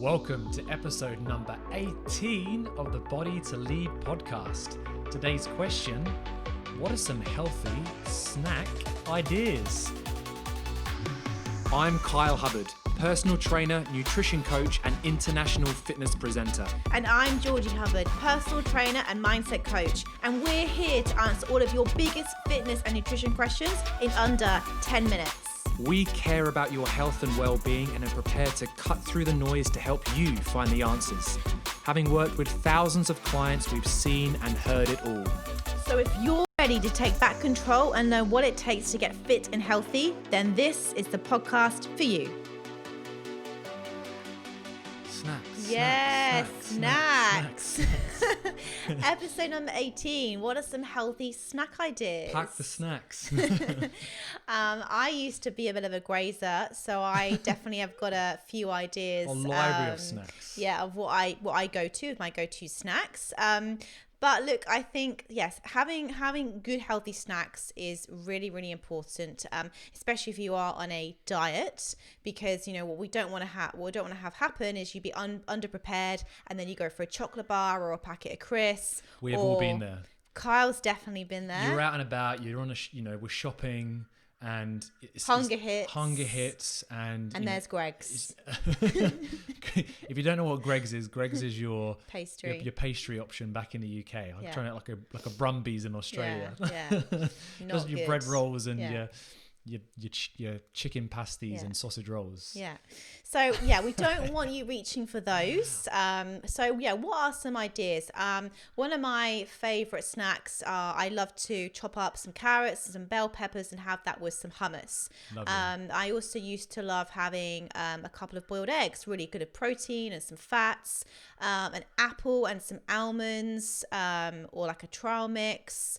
Welcome to episode number 18 of the Body to Lead podcast. Today's question, what are some healthy snack ideas? I'm Kyle Hubbard, personal trainer, nutrition coach, and international fitness presenter. And I'm Georgie Hubbard, personal trainer and mindset coach. And we're here to answer all of your biggest fitness and nutrition questions in under 10 minutes. We care about your health and well-being and are prepared to cut through the noise to help you find the answers. Having worked with thousands of clients, we've seen and heard it all. So if you're ready to take back control and know what it takes to get fit and healthy, then this is the podcast for you. Snacks. Episode number 18. What are some healthy snack ideas? Pack the snacks. I used to be a bit of a grazer, so I definitely have got a few ideas. A library of snacks. Yeah, of what I go to, my go-to snacks. But look, I think, yes, having good healthy snacks is really, really important, especially if you are on a diet, because, you know, what we don't want to have happen is you be underprepared and then you go for a chocolate bar or a packet of crisps. We've all been there. Kyle's definitely been there. You're out and about, you're on we're shopping. And hunger hits, and there's Greggs. If you don't know what Greggs is your pastry, your pastry option back in the UK. I'm trying it like a Brumbies in Australia. Yeah. Not your bread rolls and your chicken pasties and sausage rolls. Yeah. So we don't want you reaching for those. What are some ideas? One of my favorite snacks I love to chop up some carrots and some bell peppers and have that with some hummus. I also used to love having a couple of boiled eggs, really good at protein and some fats, an apple and some almonds, or like a trail mix.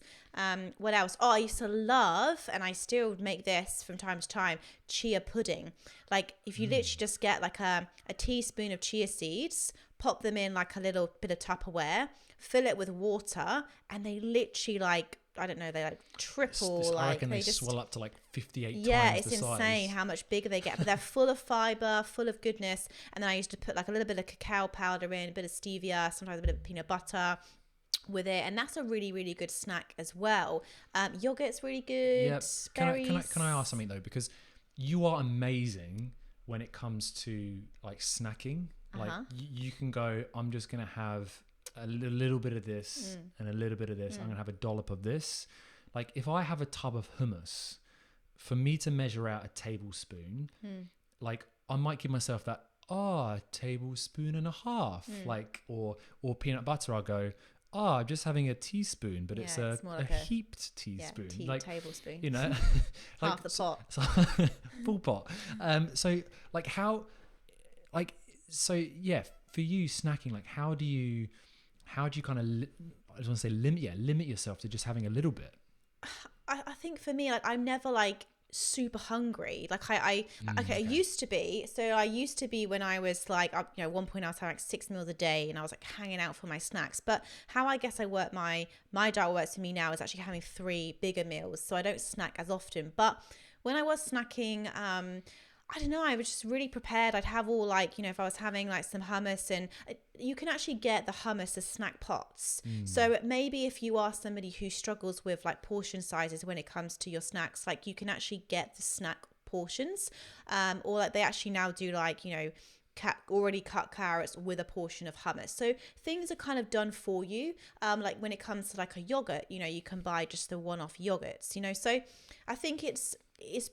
What else? I used to love, and I still make this from time to time, chia pudding. Like if you literally just get like a teaspoon of chia seeds, pop them in like a little bit of Tupperware, fill it with water, and they literally they triple. I reckon they swell up to like 58 times the size. Yeah, it's insane how much bigger they get. But they're full of fiber, full of goodness. And then I used to put like a little bit of cacao powder in, a bit of stevia, sometimes a bit of peanut butter with it, and that's a really, really good snack as well. Yogurt's really good. Yep. Can I ask something though, because you are amazing when it comes to like snacking. Like you can go, I'm just gonna have a little bit of this and a little bit of this. I'm gonna have a dollop of this. Like if I have a tub of hummus, for me to measure out a tablespoon, like I might give myself that a tablespoon and a half, like or peanut butter. I'll go, I'm just having a teaspoon, but it's a heaped teaspoon, tablespoon. You know, like half the pot, full pot. For you snacking, like how do you kind of I just want to say limit yourself to just having a little bit? I think for me, like I'm never like super hungry. Like I used to be. So I used to be when I was like, at one point I was having like 6 meals a day and I was like hanging out for my snacks. But how I guess I work my diet works for me now is actually having 3 bigger meals. So I don't snack as often. But when I was snacking, I don't know, I was just really prepared. I'd have all like, if I was having like some hummus, and you can actually get the hummus as snack pots. So maybe if you are somebody who struggles with like portion sizes when it comes to your snacks, like you can actually get the snack portions, or like they actually now do like, already cut carrots with a portion of hummus. So things are kind of done for you. Like when it comes to like a yogurt, you can buy just the one-off yogurts, so I think it's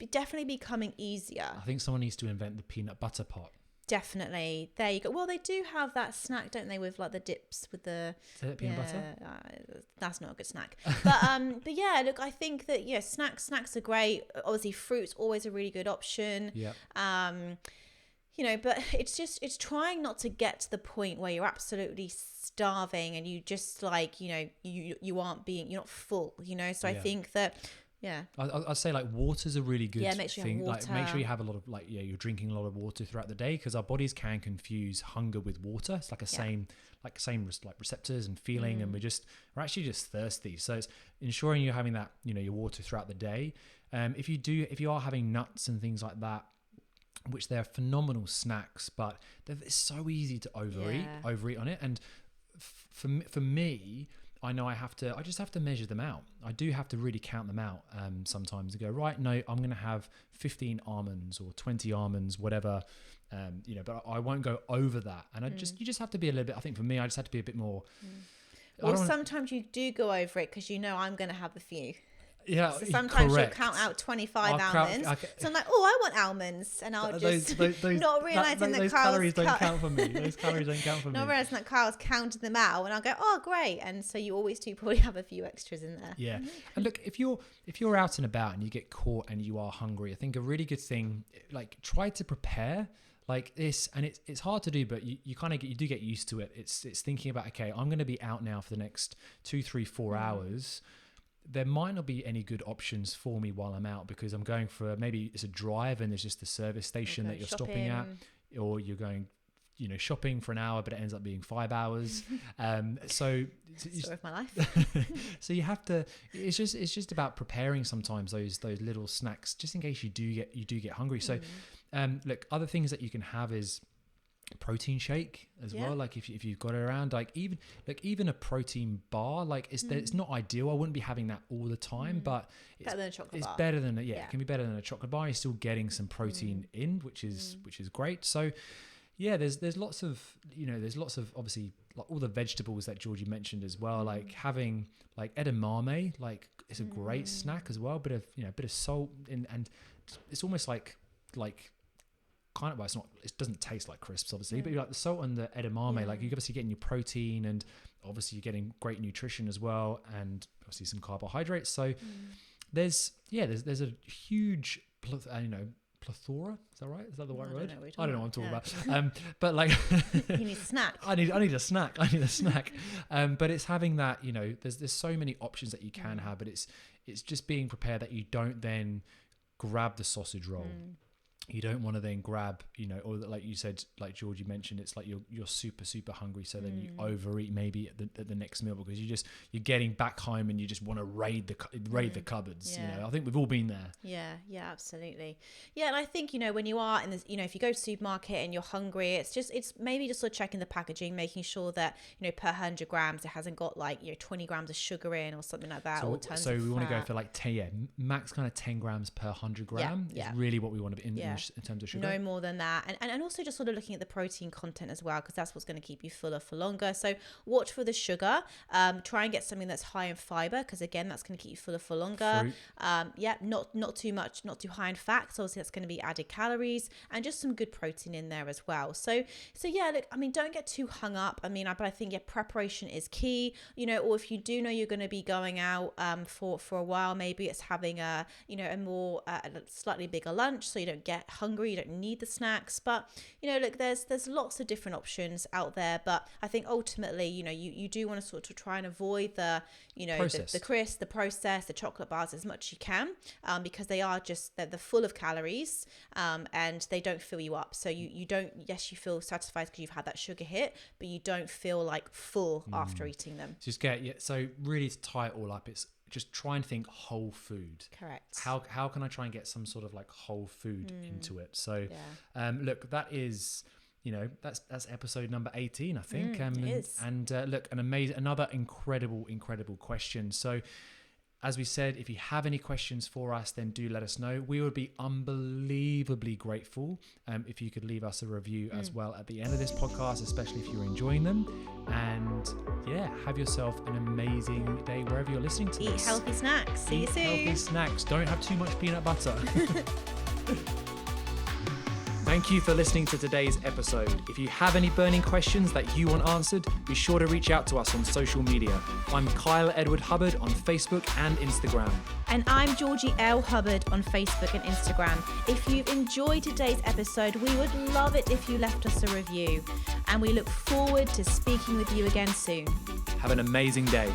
definitely becoming easier. I think someone needs to invent the peanut butter pot. Definitely. There you go. Well, they do have that snack, don't they, with like the dips with the peanut butter? That's not a good snack. But yeah, look, I think that snacks are great. Obviously, fruit's always a really good option. Yeah. But it's trying not to get to the point where you're absolutely starving and you just like, you're not full, So I think that. Yeah, I'd say like water's a really good make sure thing. You have water. Like make sure you have a lot of you're drinking a lot of water throughout the day, because our bodies can confuse hunger with water. It's like same receptors and feeling, and we're actually just thirsty. So it's ensuring you're having that your water throughout the day. If you are having nuts and things like that, which they're phenomenal snacks, but it's so easy to overeat on it. And for me, I know I just have to measure them out. I do have to really count them out sometimes and go, right, no, I'm going to have 15 almonds or 20 almonds, whatever, but I won't go over that. And you just have to be a little bit, I think for me, I just have to be a bit more. Or sometimes you do go over it because I'm going to have a few. Yeah, so sometimes correct. you'll count out 25 almonds. So I'm like, I want almonds, and I'll just not realizing that those calories don't count for me. Those calories don't count for me. Not realizing that Carl's counted them out, and I'll go, oh, great. And so you always do probably have a few extras in there. Yeah, and look, if you're out and about and you get caught and you are hungry, I think a really good thing, like, try to prepare like this, and it's hard to do, but you do get used to it. It's thinking about, okay, I'm going to be out now for the next 2, 3, 4 hours. There might not be any good options for me while I'm out because I'm going for, maybe it's a drive and there's just a service station that you're stopping at, or you're going, shopping for an hour, but it ends up being 5 hours. Story of my life. So you have to, it's just about preparing sometimes those little snacks, just in case you do get hungry. So, look, other things that you can have is protein shake as well, like if you've got it around, like even a protein bar, like it's not ideal. I wouldn't be having that all the time, but it's better than a chocolate bar. Better than it can be better than a chocolate bar. You're still getting some protein in, which is great. So there's lots of obviously, like, all the vegetables that Georgie mentioned as well, like having like edamame, like it's a great snack as well, bit of salt in, and it's almost like kind of, well, it doesn't taste like crisps obviously, but like the salt and the edamame, like you're obviously getting your protein, and obviously you're getting great nutrition as well, and obviously some carbohydrates. So there's a huge plethora, is that right? Is that the right word? I don't know what I'm talking about. But like you need a snack. I need a snack. But it's having that, there's so many options that you can have, but it's just being prepared that you don't then grab the sausage roll. You don't want to then grab, or like you said, like Georgie mentioned, it's like you're super, super hungry. So then you overeat maybe at the next meal because you're getting back home and you just want to raid the cupboards. I think we've all been there. Yeah, absolutely. Yeah, and I think, when you are in this, if you go to the supermarket and you're hungry, it's maybe just sort of checking the packaging, making sure that, per 100 grams, it hasn't got like, 20 grams of sugar in or something like that. So we want to go for like 10, max kind of 10 grams per 100 gram is really what we want to be in terms of sugar. No more than that. And also just sort of looking at the protein content as well, because that's what's going to keep you fuller for longer. So watch for the sugar. Try and get something that's high in fiber, because again, that's going to keep you fuller for longer. Not too much, not too high in fat, so obviously that's going to be added calories, and just some good protein in there as well. So yeah, look, I mean, don't get too hung up. I mean, but I think preparation is key, or if you do know you're going to be going out for a while, maybe it's having a more slightly bigger lunch, so you don't get hungry, you don't need the snacks. But look, there's lots of different options out there, but I think ultimately you do want to sort of try and avoid the the crisps, the processed, the chocolate bars as much as you can, because they're full of calories, and they don't fill you up. So you don't, yes, you feel satisfied because you've had that sugar hit, but you don't feel like full after eating them. So really, to tie it all up, it's just try and think whole food. Correct. How can I try and get some sort of like whole food into it? So look, that is, that's episode number 18, I think. It is. And look, another incredible question. So as we said, if you have any questions for us, then do let us know. We would be unbelievably grateful if you could leave us a review as well at the end of this podcast, especially if you're enjoying them. And have yourself an amazing day wherever you're listening to this. Eat healthy snacks. See you soon. Eat healthy snacks. Don't have too much peanut butter. Thank you for listening to today's episode. If you have any burning questions that you want answered, be sure to reach out to us on social media. I'm Kyle Edward Hubbard on Facebook and Instagram. And I'm Georgie L. Hubbard on Facebook and Instagram. If you've enjoyed today's episode, we would love it if you left us a review. And we look forward to speaking with you again soon. Have an amazing day.